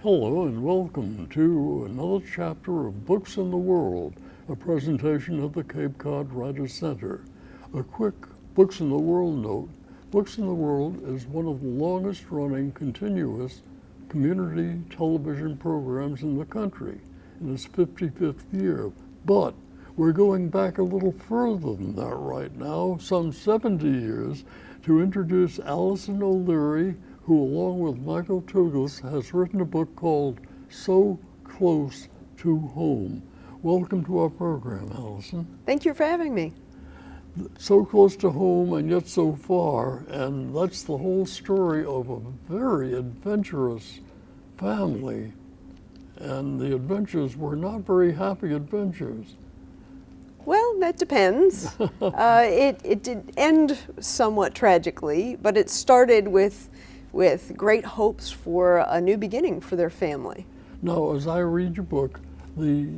Hello and welcome to another chapter of Books in the World, a presentation of the Cape Cod Writers Center. A quick Books in the World note. Books in the World is one of the longest running continuous community television programs in the country in its 55th year. But we're going back a little further than that right now, some 70 years, to introduce Alison O'Leary, who along with Michael Touglas has written a book called So Close to Home. Welcome to our program, Alison. Thank you for having me. So close to home and yet so far, and that's the whole story of a very adventurous family. And the adventures were not very happy adventures. Well, that depends. It did end somewhat tragically, but it started with great hopes for a new beginning for their family. Now, as I read your book, the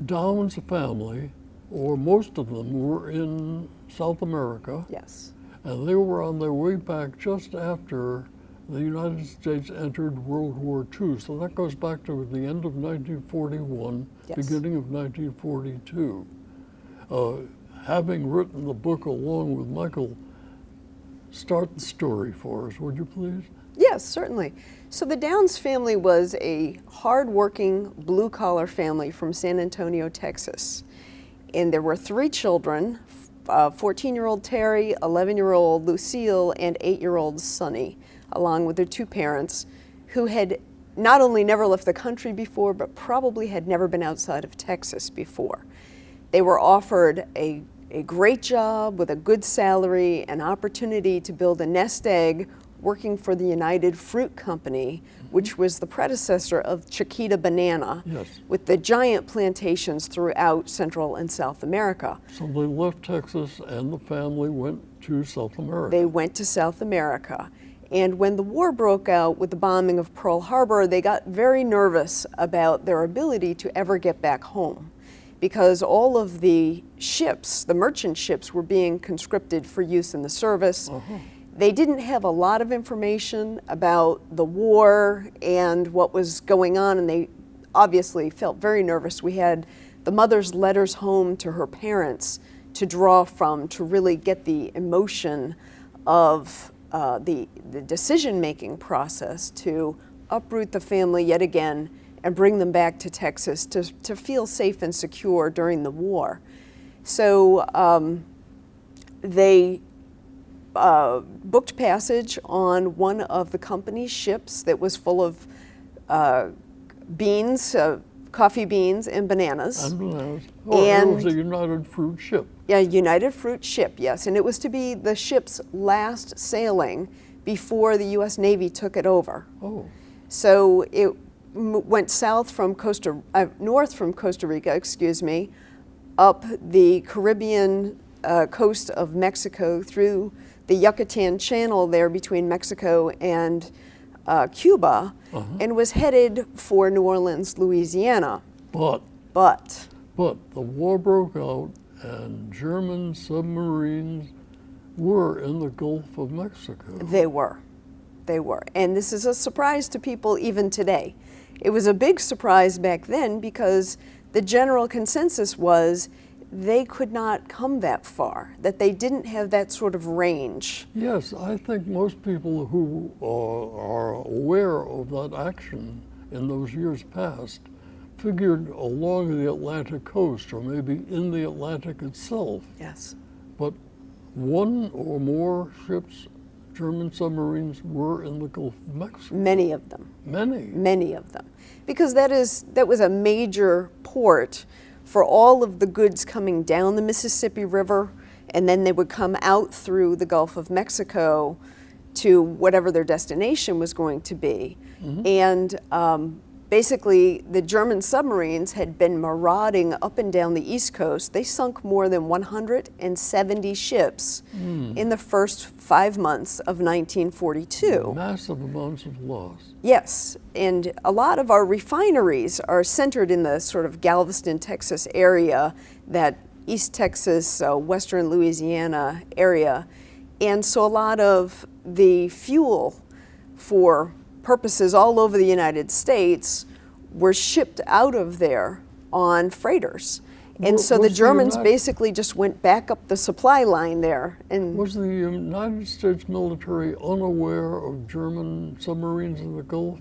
Downs family, or most of them, were in South America. Yes. And they were on their way back just after the United States entered World War II. So that goes back to the end of 1941, Yes. beginning of 1942. Having written the book along with Michael, start the story for us, would you please? Yes, certainly. So the Downs family was a hard-working, blue-collar family from San Antonio, Texas. And there were 3 children, 14-year-old Terry, 11-year-old Lucille, and 8-year-old Sonny, along with their 2 parents, who had not only never left the country before, but probably had never been outside of Texas before. They were offered a great job with a good salary, an opportunity to build a nest egg working for the United Fruit Company, which was the predecessor of Chiquita Banana, Yes. with the giant plantations throughout Central and South America. So they left Texas and the family went to South America. They went to South America. And when the war broke out with the bombing of Pearl Harbor, they got very nervous about their ability to ever get back home, because all of the ships, the merchant ships, were being conscripted for use in the service. They didn't have a lot of information about the war and what was going on, and they obviously felt very nervous. We had the mother's letters home to her parents to draw from, to really get the emotion of the decision-making process to uproot the family yet again and bring them back to Texas to feel safe and secure during the war. So they booked passage on one of the company's ships that was full of beans, coffee beans and bananas. And bananas. Oh, And- it was a United Fruit ship. Yeah, United Fruit ship, yes. And it was to be the ship's last sailing before the U.S. Navy took it over. Oh, So it went north from Costa Rica, up the Caribbean coast of Mexico through the Yucatan Channel there between Mexico and Cuba, and was headed for New Orleans, Louisiana. but the war broke out and German submarines were in the Gulf of Mexico. They were. And this is a surprise to people even today. It was a big surprise back then because the general consensus was they could not come that far, that they didn't have that sort of range. Yes, I think most people who are aware of that action in those years past figured along the Atlantic coast or maybe in the Atlantic itself. Yes. But one or more ships, German submarines, were in the Gulf of Mexico. Many of them. Many. Many of them. Because that was a major port for all of the goods coming down the Mississippi River, and then they would come out through the Gulf of Mexico to whatever their destination was going to be. And basically, the German submarines had been marauding up and down the East Coast. They sunk more than 170 ships in the first 5 months of 1942. Massive amounts of loss. Yes, and a lot of our refineries are centered in the sort of Galveston, Texas area, that East Texas, western Louisiana area. And so a lot of the fuel for purposes all over the United States were shipped out of there on freighters. And so the Germans basically just went back up the supply line there. And was the United States military unaware of German submarines in the Gulf?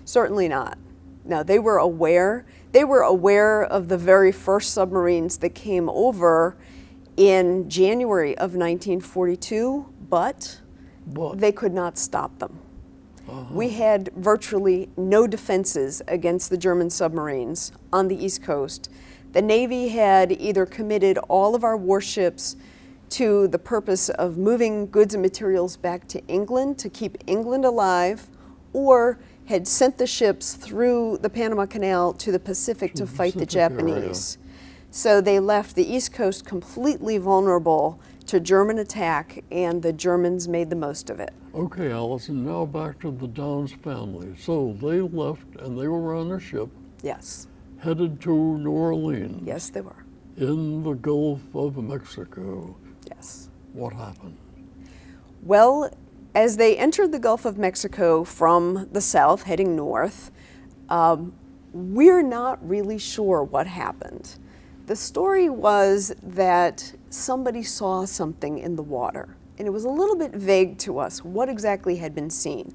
Certainly not. No, they were aware. They were aware of the very first submarines that came over in January of 1942, but they could not stop them. We had virtually no defenses against the German submarines on the East Coast. The Navy had either committed all of our warships to the purpose of moving goods and materials back to England to keep England alive, or had sent the ships through the Panama Canal to the Pacific to fight the Japanese. So they left the East Coast completely vulnerable to German attack, and the Germans made the most of it. Okay, Alison, now back to the Downs family. So they left and they were on a ship. Yes. Headed to New Orleans. Yes, they were. In the Gulf of Mexico. Yes. What happened? Well, as they entered the Gulf of Mexico from the south, heading north, we're not really sure what happened. The story was that somebody saw something in the water, and it was a little bit vague to us what exactly had been seen.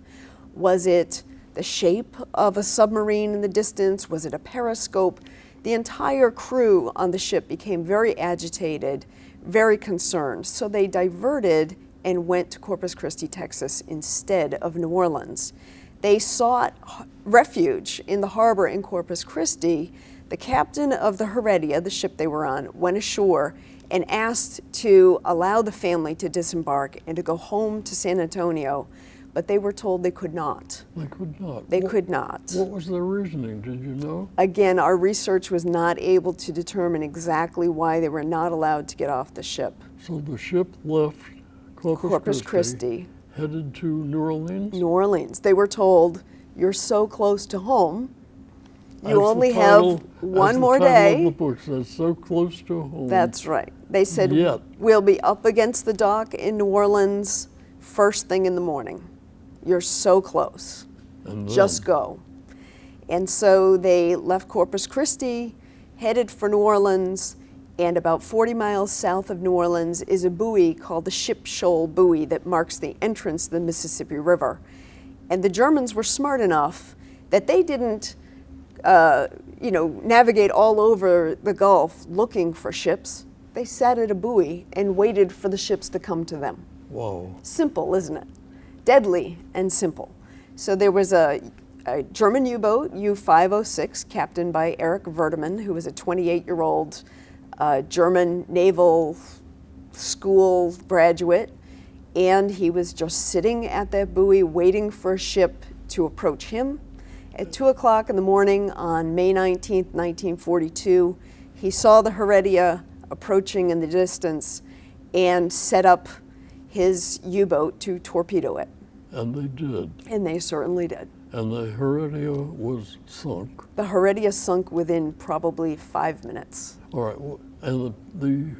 Was it the shape of a submarine in the distance? Was it a periscope? The entire crew on the ship became very agitated, very concerned, so they diverted and went to Corpus Christi, Texas instead of New Orleans. They sought refuge in the harbor in Corpus Christi. The captain of the Heredia, the ship they were on, went ashore and asked to allow the family to disembark and to go home to San Antonio, but they were told they could not. They could not? They could not. What was their reasoning, did you know? Again, our research was not able to determine exactly why they were not allowed to get off the ship. So the ship left Corpus Christi, headed to New Orleans? New Orleans. They were told, you're so close to home, you only have one more day. Of the book says, so close to home. That's right. They said, Yet. We'll be up against the dock in New Orleans first thing in the morning. You're so close. And then, just go. And so they left Corpus Christi, headed for New Orleans, and about 40 miles south of New Orleans is a buoy called the Ship Shoal Buoy that marks the entrance to the Mississippi River. And the Germans were smart enough that they didn't navigate all over the Gulf looking for ships. They sat at a buoy and waited for the ships to come to them. Whoa. Simple, isn't it? Deadly and simple. So there was a German U-boat, U-506, captained by Erich Werdemann, who was a 28-year-old German naval school graduate, and he was just sitting at that buoy waiting for a ship to approach him. At 2 o'clock in the morning on May 19th, 1942, he saw the Heredia approaching in the distance and set up his U-boat to torpedo it. And they did. And they certainly did. And the Heredia was sunk. The Heredia sunk within probably 5 minutes. All right, and the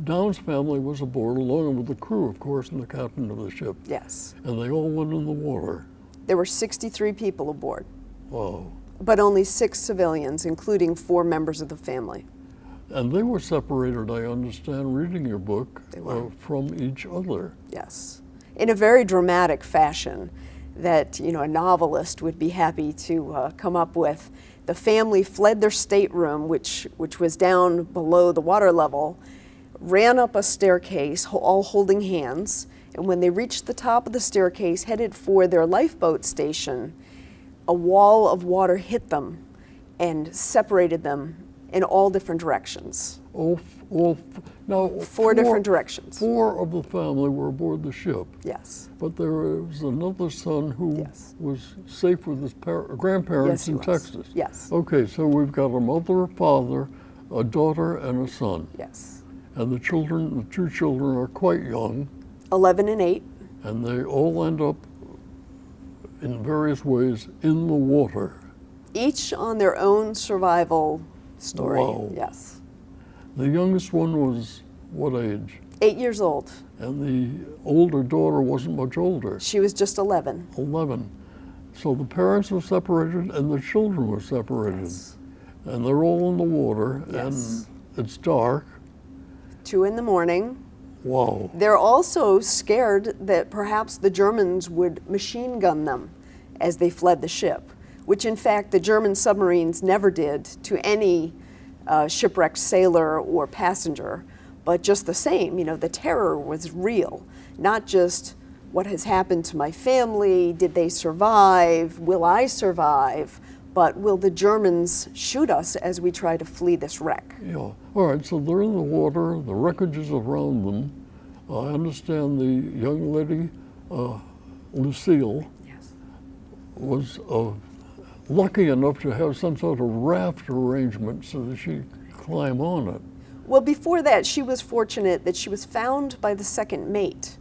Downs family was aboard along with the crew, of course, and the captain of the ship. Yes. And they all went in the water. There were 63 people aboard. Wow. But only 6 civilians, including 4 members of the family. And they were separated, I understand, reading your book, They were. from each other. Yes. In a very dramatic fashion that, a novelist would be happy to come up with. The family fled their stateroom, which was down below the water level, ran up a staircase, all holding hands, and when they reached the top of the staircase, headed for their lifeboat station, a wall of water hit them and separated them in all different directions. Now, 4 different directions. 4 of the family were aboard the ship. Yes. But there was another son who Yes. was safe with his grandparents Yes, he in was. Texas. Yes. Okay, so we've got a mother, a father, a daughter, and a son. Yes. And the 2 children are quite young, 11 and 8. and they all end up in various ways in the water. Each on their own survival story. Wow. Yes. The youngest one was what age? 8 years old. And the older daughter wasn't much older, She was just 11. 11. So the parents were separated and the children were separated. Yes. And they're all in the water, Yes. and it's dark. 2 in the morning. Wow. They're also scared that perhaps the Germans would machine gun them as they fled the ship, which in fact the German submarines never did to any shipwrecked sailor or passenger. But just the same, you know, the terror was real, not just what has happened to my family, did they survive, will I survive, but will the Germans shoot us as we try to flee this wreck? Yeah. All right, so they're in the water, the wreckage is around them. I understand the young lady, Lucille, Yes. was lucky enough to have some sort of raft arrangement so that she could climb on it. Well, before that, she was fortunate that she was found by the second mate,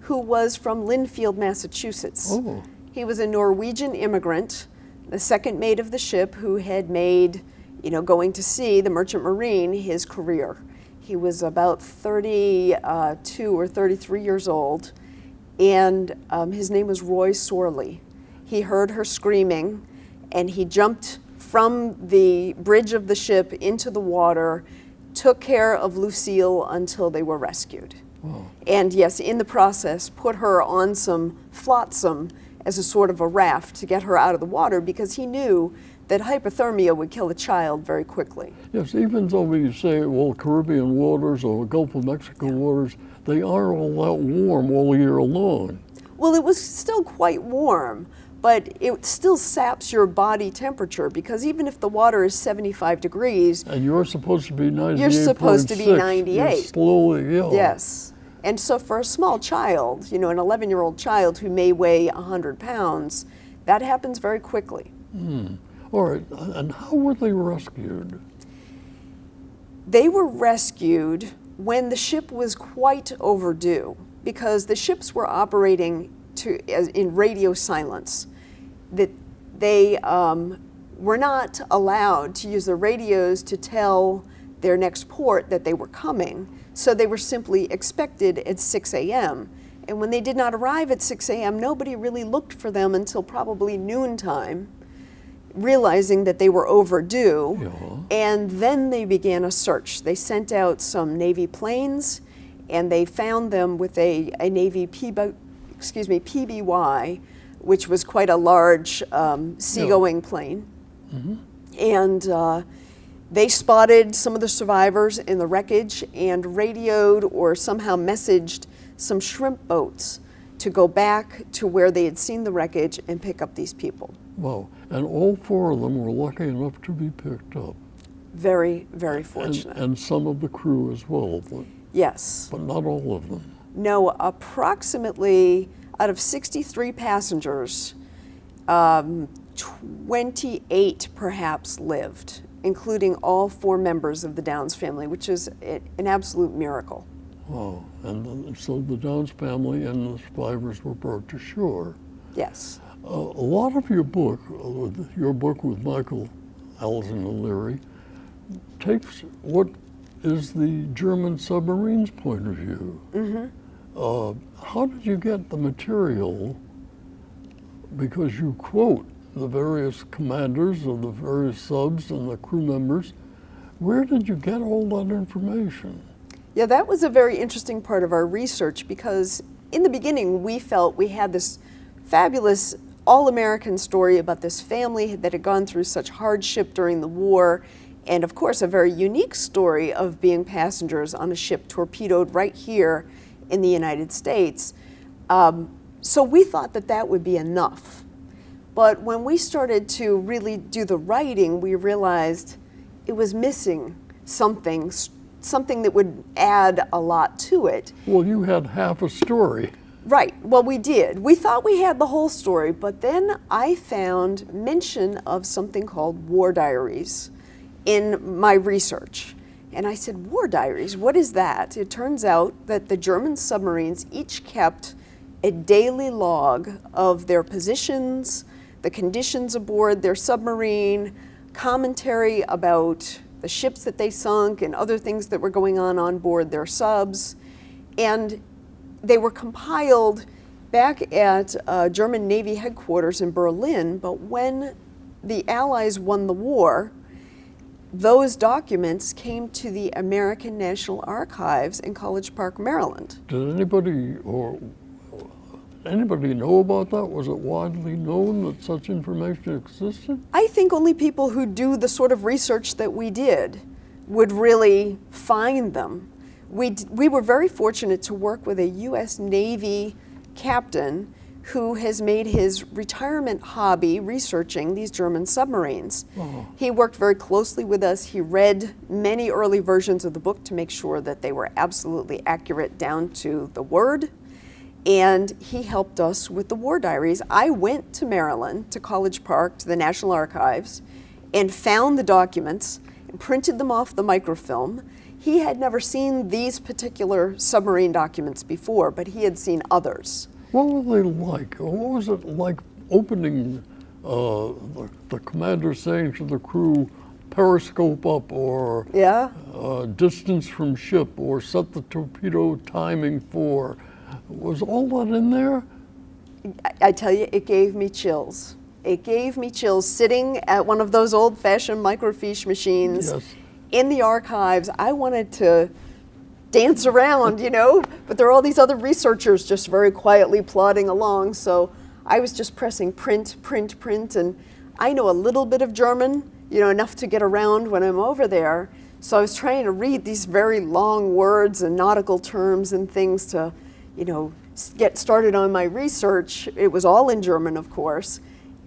who was from Linfield, Massachusetts. Oh. He was a Norwegian immigrant, the second mate of the ship, who had made, you know, going to sea, the merchant marine, his career. He was about 32 or 33 years old, and his name was Roy Sorley. He heard her screaming, and he jumped from the bridge of the ship into the water, took care of Lucille until they were rescued. Wow. And yes, in the process, put her on some flotsam as a sort of a raft to get her out of the water, because he knew that hypothermia would kill a child very quickly. Yes, even though we say, well, Caribbean waters or Gulf of Mexico waters, they aren't all that warm all year long. Well, it was still quite warm, but it still saps your body temperature, because even if the water is 75 degrees, And you're supposed to be 98.6. you're supposed to be 98. You're slowly ill. Yes. And so for a small child, you know, an 11-year-old child who may weigh 100 pounds, that happens very quickly. All right, and how were they rescued? They were rescued when the ship was quite overdue, because the ships were operating in radio silence. That they were not allowed to use the radios to tell their next port that they were coming, so they were simply expected at 6 a.m. And when they did not arrive at 6 a.m., nobody really looked for them until probably noontime, realizing that they were overdue. Yeah. And then they began a search. They sent out some Navy planes, and they found them with a Navy PBY, which was quite a large seagoing plane. Mm-hmm. And they spotted some of the survivors in the wreckage and radioed or somehow messaged some shrimp boats to go back to where they had seen the wreckage and pick up these people. Wow, and all 4 of them were lucky enough to be picked up. Very, very fortunate. And some of the crew as well, Yes. but not all of them. No, approximately out of 63 passengers, 28 perhaps lived, including all 4 members of the Downs family, which is an absolute miracle. Wow, and so the Downs family and the survivors were brought to shore. Yes. A lot of your book with Michael, Alison and Leary, takes what is the German submarine's point of view. Mm-hmm. How did you get the material? Because you quote the various commanders of the various subs and the crew members. Where did you get all that information? Yeah, that was a very interesting part of our research, because in the beginning we felt we had this fabulous all-American story about this family that had gone through such hardship during the war, and of course a very unique story of being passengers on a ship torpedoed right here in the United States. So we thought that that would be enough. But when we started to really do the writing, we realized it was missing something that would add a lot to it. Well, you had half a story. Right, well, we did. We thought we had the whole story, but then I found mention of something called war diaries in my research. And I said, war diaries, what is that? It turns out that the German submarines each kept a daily log of their positions, the conditions aboard their submarine, commentary about the ships that they sunk and other things that were going on board their subs. And they were compiled back at German Navy headquarters in Berlin, but when the Allies won the war, those documents came to the American National Archives in College Park, Maryland. Did anybody know about that? Was it widely known that such information existed? I think only people who do the sort of research that we did would really find them. We were very fortunate to work with a U.S. Navy captain who has made his retirement hobby researching these German submarines. Oh. He worked very closely with us. He read many early versions of the book to make sure that they were absolutely accurate down to the word. And he helped us with the war diaries. I went to Maryland, to College Park, to the National Archives, and found the documents and printed them off the microfilm. He had never seen these particular submarine documents before, but he had seen others. What were they like? What was it like opening the commander saying to the crew, periscope up, or Yeah. distance from ship, or set the torpedo timing for? Was all that in there? I tell you, it gave me chills. It gave me chills sitting at one of those old-fashioned microfiche machines in the archives. I wanted to dance around, you know, but there are all these other researchers just very quietly plodding along. So I was just pressing print, print, print, and I know a little bit of German, you know, enough to get around when I'm over there. So I was trying to read these very long words and nautical terms and things to, you know, get started on my research. It was all in German, of course.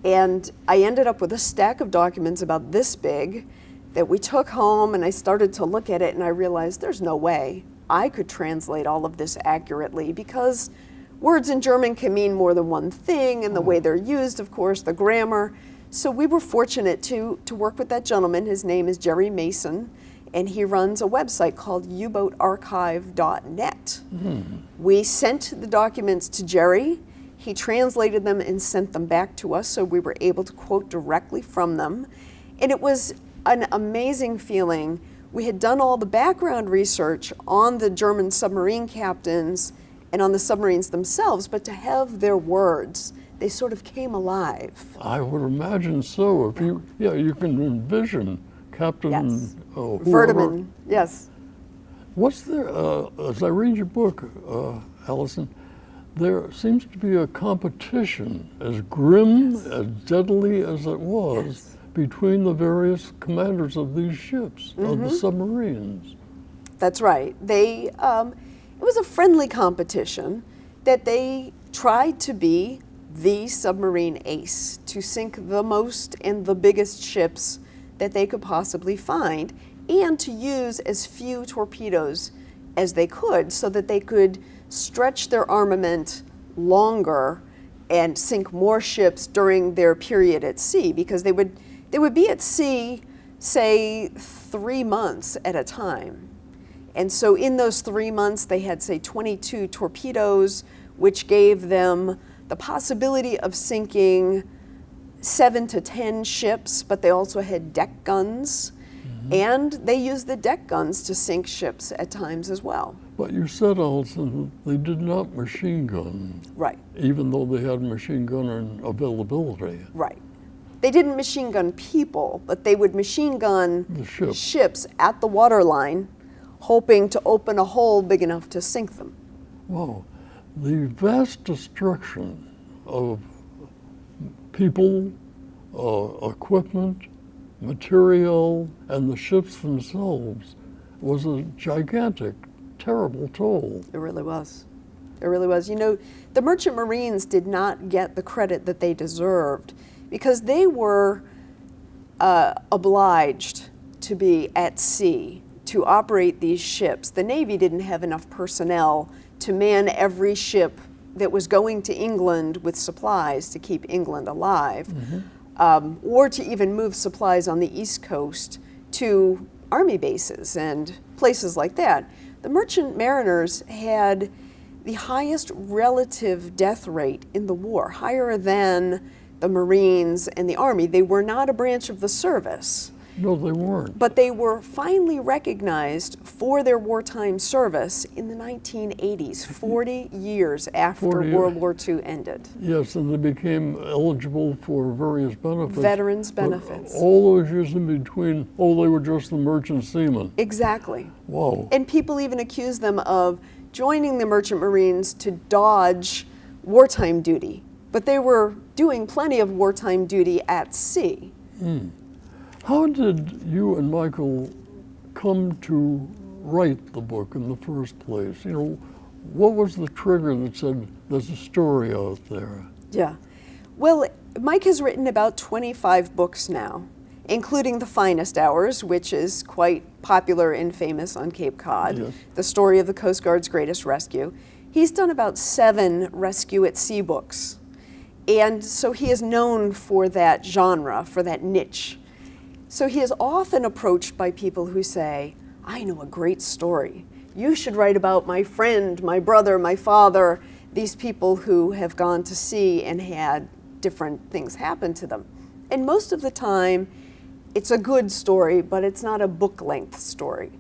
And I ended up with a stack of documents about this big that we took home, and I started to look at it, and I realized there's no way I could translate all of this accurately, because words in German can mean more than one thing, and the way they're used, of course, the grammar. So we were fortunate to work with that gentleman. His name is Jerry Mason, and he runs a website called uboatarchive.net. We sent the documents to Jerry. He translated them and sent them back to us, so we were able to quote directly from them. And it was an amazing feeling. We had done all the background research on the German submarine captains and on the submarines themselves, but to have their words, they sort of came alive. I would imagine so. If you can envision Captain whoever. Verdeman, yes. What's there, as I read your book, Alison, there seems to be a competition, as grim, as deadly as it was, between the various commanders of these ships, of the submarines. That's right. It was a friendly competition that they tried to be the submarine ace, to sink the most and the biggest ships that they could possibly find, and to use as few torpedoes as they could so that they could stretch their armament longer and sink more ships during their period at sea, because they would be at sea, say, 3 months at a time. And so in those 3 months, they had, say, 22 torpedoes, which gave them the possibility of sinking 7 to 10 ships, but they also had deck guns, and they used the deck guns to sink ships at times as well. But you said, Alison, they did not machine gun. Right. Even though they had machine gun availability. Right. They didn't machine gun people, but they would machine gun the ships at the waterline, hoping to open a hole big enough to sink them. Wow. The vast destruction of people, equipment, material, and the ships themselves was a gigantic, terrible toll. It really was. It really was. You know, the merchant marines did not get the credit that they deserved because they were obliged to be at sea to operate these ships. The Navy didn't have enough personnel to man every ship that was going to England with supplies to keep England alive, or to even move supplies on the East Coast to army bases and places like that. The merchant mariners had the highest relative death rate in the war, higher than the Marines and the Army. They were not a branch of the service. No, they weren't. But they were finally recognized for their wartime service in the 1980s, 40 years after 40 World War II ended. Yes, and they became eligible for various benefits. Veterans But benefits. all those years in between, oh, they were just the merchant seamen. Exactly. Wow. And people even accuse them of joining the Merchant Marines to dodge wartime duty. But they were doing plenty of wartime duty at sea. How did you and Michael come to write the book in the first place? You know, what was the trigger that said there's a story out there? Yeah. Well, Mike has written about 25 books now, including The Finest Hours, which is quite popular and famous on Cape Cod, Yes. the story of the Coast Guard's greatest rescue. He's done about 7 rescue at sea books. And so he is known for that genre, for that niche. So he is often approached by people who say, I know a great story. You should write about my friend, my brother, my father, these people who have gone to sea and had different things happen to them. And most of the time, it's a good story, but it's not a book-length story.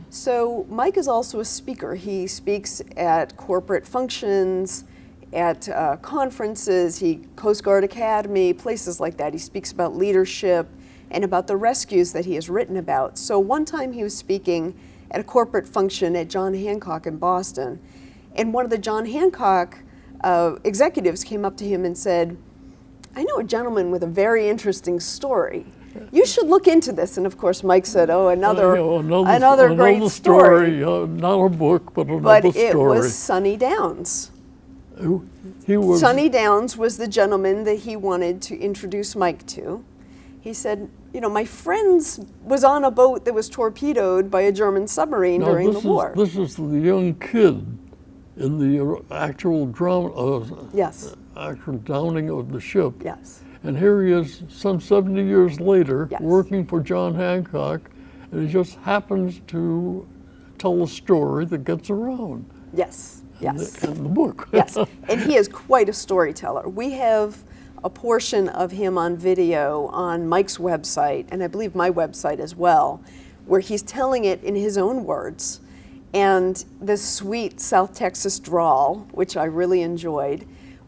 So Mike is also a speaker. He speaks at corporate functions, at conferences, Coast Guard Academy, places like that. He speaks about leadership and about the rescues that he has written about. So one time he was speaking at a corporate function at John Hancock in Boston, and one of the John Hancock executives came up to him and said, I know a gentleman with a very interesting story. You should look into this. And of course Mike said, oh, another great story. Not a book, but another But story. it was Sonny Downs. He was, Sonny Downs was the gentleman that he wanted to introduce Mike to. He said, you know, my friend was on a boat that was torpedoed by a German submarine during the war. This is the young kid in the actual drama, Yes. actual downing of the ship. Yes. And here he is some 70 years later, Yes. working for John Hancock, and he just happens to tell a story that gets around. Yes. Yes. In the book. Yes. And he is quite a storyteller. We have a portion of him on video on Mike's website, and I believe my website as well, where he's telling it in his own words. And this sweet South Texas drawl, which I really enjoyed.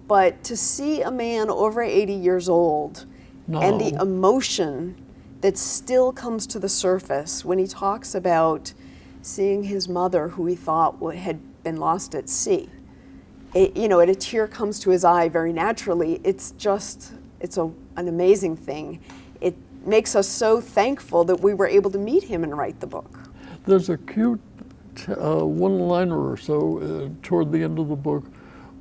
But to see a man over 80 years old and the emotion that still comes to the surface when he talks about seeing his mother, who he thought had been lost at sea. You know, and a tear comes to his eye very naturally. It's an amazing thing. It makes us so thankful that we were able to meet him and write the book. There's a cute one-liner or so toward the end of the book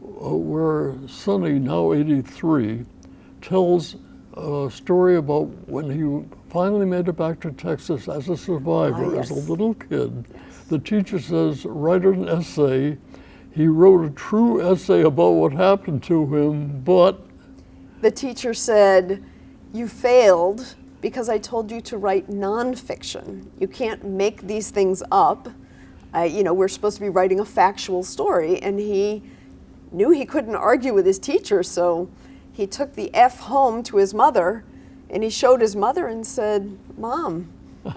where Sonny, now 83, tells a story about when he finally made it back to Texas as a survivor, Yes. as a little kid. Yes. The teacher says, write an essay. He wrote a true essay about what happened to him, but... The teacher said, you failed because I told you to write nonfiction. You can't make these things up. You know, we're supposed to be writing a factual story, and he knew he couldn't argue with his teacher, so he took the F home to his mother, and he showed his mother and said, Mom,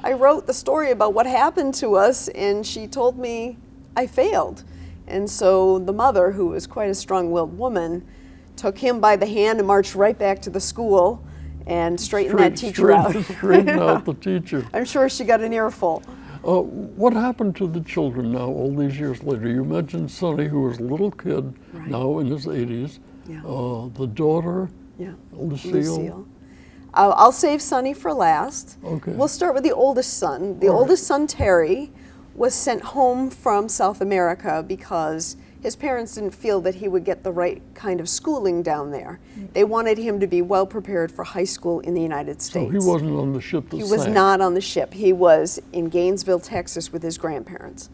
I wrote the story about what happened to us, and she told me I failed. And so the mother, who was quite a strong-willed woman, took him by the hand and marched right back to the school and straightened that teacher out. Straightened out the teacher. I'm sure she got an earful. What happened to the children now, all these years later? You mentioned Sonny, who was a little kid, Right. now in his 80s. Yeah. The daughter, Yeah. Lucille. I'll save Sonny for last. Okay. We'll start with the oldest son. The All right. oldest son, Terry, was sent home from South America because his parents didn't feel that he would get the right kind of schooling down there. They wanted him to be well prepared for high school in the United States. So he wasn't on the ship that He was sank. not on the ship. He was in Gainesville, Texas with his grandparents.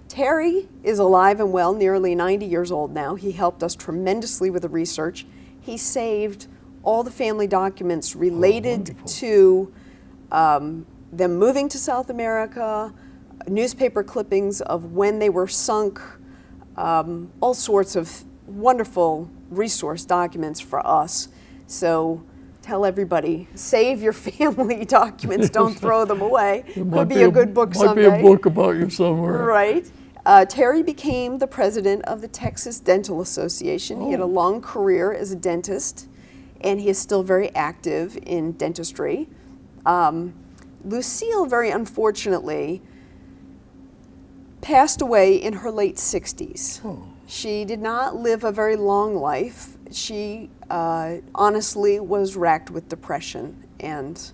Terry is alive and well, nearly 90 years old now. He helped us tremendously with the research. He saved all the family documents related wonderful. to them moving to South America, newspaper clippings of when they were sunk, all sorts of wonderful resource documents for us. So tell everybody, save your family documents, don't throw them away. Could be a good book someday. Might be a book about you somewhere. Right. Terry became the president of the Texas Dental Association. He had a long career as a dentist, and he is still very active in dentistry. Lucille, very unfortunately, passed away in her late 60s. Oh. She did not live a very long life. She honestly was racked with depression, and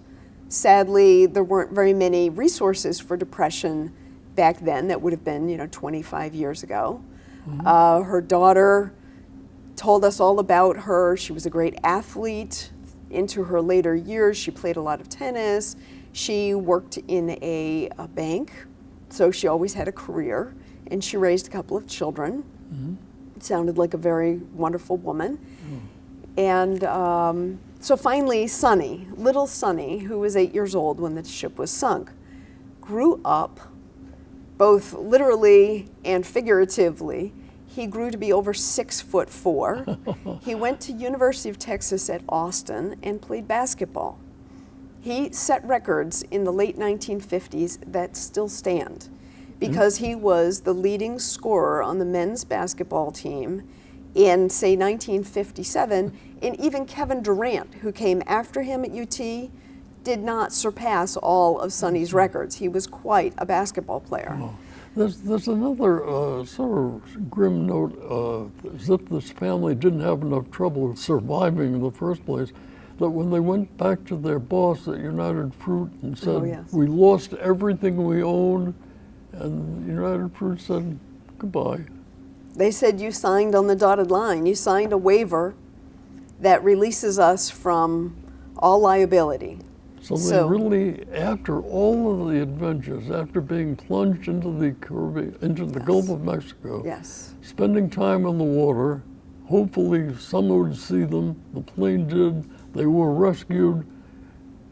sadly there weren't very many resources for depression back then. That would have been 25 years ago. Mm-hmm. Her daughter told us all about her. She was a great athlete. Into her later years, she played a lot of tennis. She worked in a bank, so she always had a career, and she raised a couple of children. Mm-hmm. It sounded like a very wonderful woman. And so finally, Sonny, little Sonny, who was 8 years old when the ship was sunk, grew up, both literally and figuratively. He grew to be over 6'4". He went to University of Texas at Austin and played basketball. He set records in the late 1950s that still stand, because he was the leading scorer on the men's basketball team in, say, 1957, and even Kevin Durant, who came after him at UT, did not surpass all of Sonny's records. He was quite a basketball player. Oh. There's another sort of grim note, as if this family didn't have enough trouble surviving in the first place, that when they went back to their boss at United Fruit and said, we lost everything we owned, and United Fruit said, goodbye. They said, you signed on the dotted line. You signed a waiver that releases us from all liability. So they really, after all of the adventures, after being plunged into the Caribbean, into the Gulf of Mexico, spending time on the water, hopefully someone would see them, the plane did, they were rescued,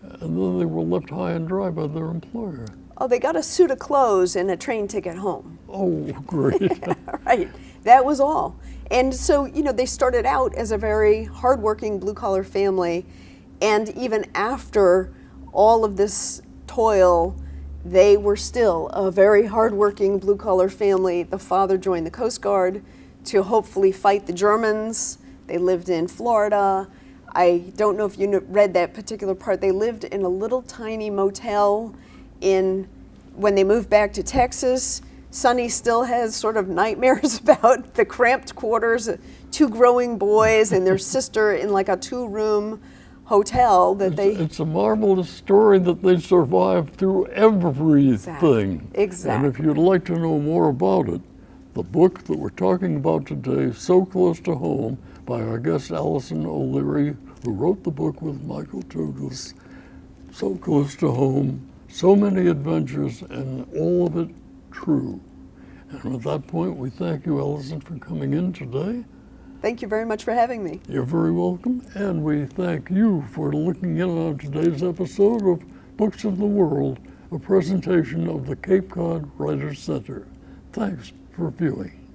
and then they were left high and dry by their employer. Oh, they got a suit of clothes and a train ticket home. Oh, great. Right, that was all. And so, they started out as a very hardworking blue-collar family, and even after all of this toil, they were still a very hardworking blue-collar family. The father joined the Coast Guard to hopefully fight the Germans. They lived in Florida. I don't know if you read that particular part. They lived in a little tiny motel when they moved back to Texas. Sonny still has sort of nightmares about the cramped quarters, 2 growing boys and their sister in like a 2-room hotel that It's a marvelous story that they survived through everything. Exactly. And if you'd like to know more about it, the book that we're talking about today, So Close to Home, by our guest Alison O'Leary, who wrote the book with Michael Douglas. So Close to Home, so many adventures, and all of it true. And at that point, we thank you, Alison, for coming in today. Thank you very much for having me. You're very welcome, and we thank you for looking in on today's episode of Books of the World, a presentation of the Cape Cod Writers Center. Thanks for viewing.